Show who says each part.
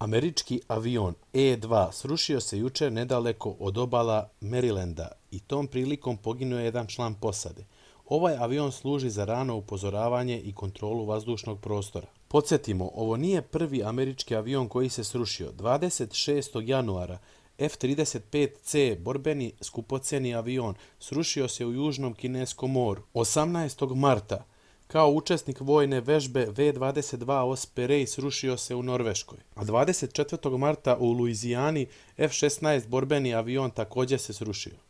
Speaker 1: Američki avion E-2 srušio se jučer nedaleko od obala Marylanda i tom prilikom poginuo je jedan član posade. Ovaj avion služi za rano upozoravanje i kontrolu vazdušnog prostora. Podsjetimo, ovo nije prvi američki avion koji se srušio. 26. januara F-35C, borbeni skupocjeni avion, srušio se u Južnom Kineskom moru. 18. marta kao učesnik vojne vežbe V-22 Osprey srušio se u Norveškoj. A 24. marta u Luizijani F-16 borbeni avion također se srušio.